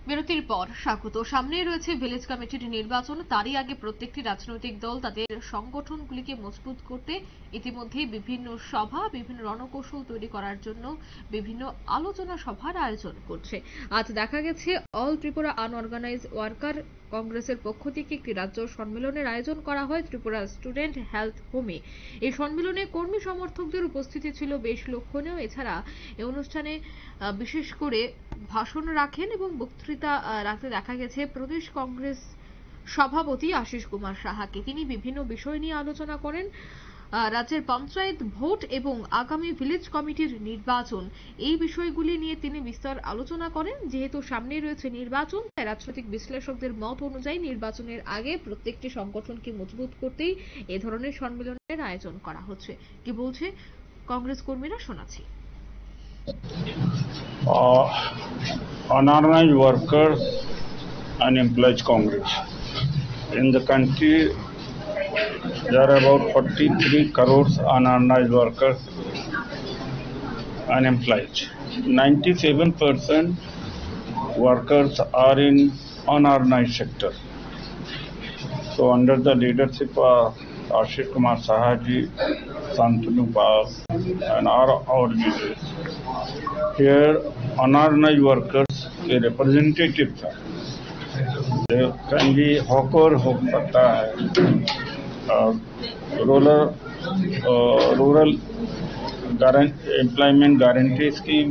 বিরতির পর স্বাগত। সামনেই রয়েছে ভিলেজ কমিটির নির্বাচন। তারই আগে প্রত্যেকটি রাজনৈতিক দল তাদের সংগঠনগুলিকে মজবুত করতে ইতিমধ্যেই বিভিন্ন সভা, বিভিন্ন রণকৌশল তৈরি করার জন্য বিভিন্ন আলোচনা সভার আয়োজন করছে। আজ দেখা গেছে অল ত্রিপুরা আনঅর্গানাইজ ওয়ার্কার কংগ্রেসের পক্ষ থেকে একটি রাজ্য সম্মেলনের আয়োজন করা হয় ত্রিপুরা স্টুডেন্ট হেলথ হোমে। এই সম্মেলনে কর্মী সমর্থকদের উপস্থিতি ছিল বেশ লক্ষণীয়। এছাড়া এই অনুষ্ঠানে বিশেষ করে ভাষণ রাখেন এবং বক্তৃতা রাখতে দেখা গেছে প্রদেশ কংগ্রেস সভাপতি আশিস কুমার সাহাকে। তিনি বিভিন্ন বিষয় নিয়ে আলোচনা করেন। রাজ্যের পঞ্চায়েত ভোট এবং আগামী ভিলেজ কমিটির নির্বাচন, এই বিষয়গুলি নিয়ে তিনি বিস্তর আলোচনা করেন। যেহেতু সামনে রয়েছে নির্বাচন, তাই রাজনৈতিক বিশ্লেষকদের মত অনুযায়ী নির্বাচনের আগে প্রত্যেকটি সংগঠনকে মজবুত করতেই এ ধরনের সম্মেলনের আয়োজন করা হচ্ছে। কি বলছে কংগ্রেস কর্মীরা, শোনাচ্ছি। Unorganized Workers and Employees Congress. In the country, there are about 43 crores unorganized workers and employees. 97% workers are in unorganized sector. So under the leadership of Ashish Kumar Sahaji, Santanu Pal and our leaders, here unorganized workers के representatives हैं. They can be hawker हो सकता है, rural employment guarantee scheme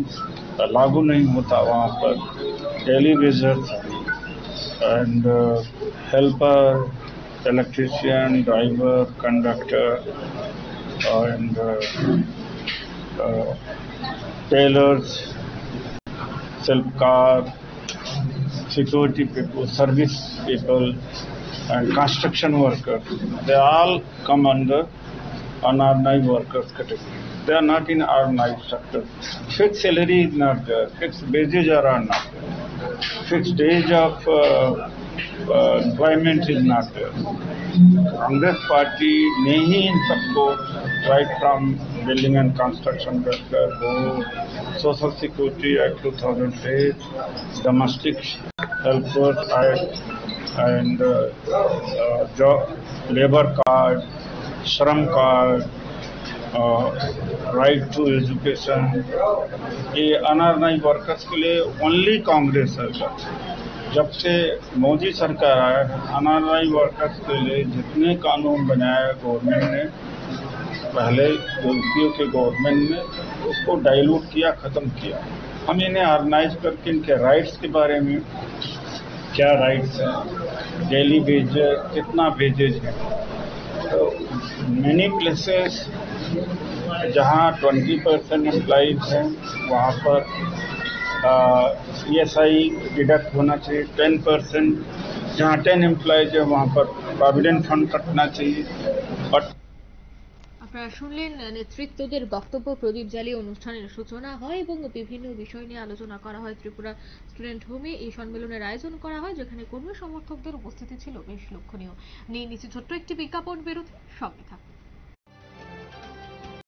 लागू नहीं होता वहाँ पर, daily wagers and helper, electrician, driver, conductor and tailors, self car, security people, service people, and construction workers. They all come under unorganized workers category. They are not in organized sector. Fixed salary is not there. Fixed wages are not there. Fixed age of employment is not there. Congress party ने ही इन सबको right from building and construction worker, Social Security Act 2008, Domestic Helpers Act, and job labor card, shram card, right to education, ये unorganised workers के लिए only Congress सरकार। जब से मोदी सरकार आया, अनऑर्गनाइज्ड वर्कर्स के लिए जितने कानून बनाया गवर्नमेंट ने, पहले यूपीओ के गवर्नमेंट ने उसको डाइल्यूट किया, खत्म किया। हम इन्हें ऑर्गेनाइज करके इनके राइट्स के बारे में, क्या राइट्स हैं, डेली वेजेस, कितना वेजेज है, तो मेनी प्लेसेस जहां 20% एम्प्लॉइज हैं वहां पर CSI डिडक्ट होना चाहिए 10%, जहां 10 एम्प्लॉइज है वहां पर प्रोविडेंट फंड कटना चाहिए। बट আপনারা শুনলেন নেতৃত্বদের বক্তব্য। প্রদীপ জ্বালিয়ে অনুষ্ঠানের সূচনা হয় এবং বিভিন্ন বিষয় নিয়ে আলোচনা করা হয় ত্রিপুরা স্টুডেন্ট হোমে। এই সম্মেলনের আয়োজন করা হয় যেখানে কর্মী সমর্থকদের উপস্থিতি ছিল বেশ লক্ষণীয়। নিয়ে নিচ্ছে ছোট্ট একটি বিজ্ঞাপন বিরতি, সঙ্গে থাকুন।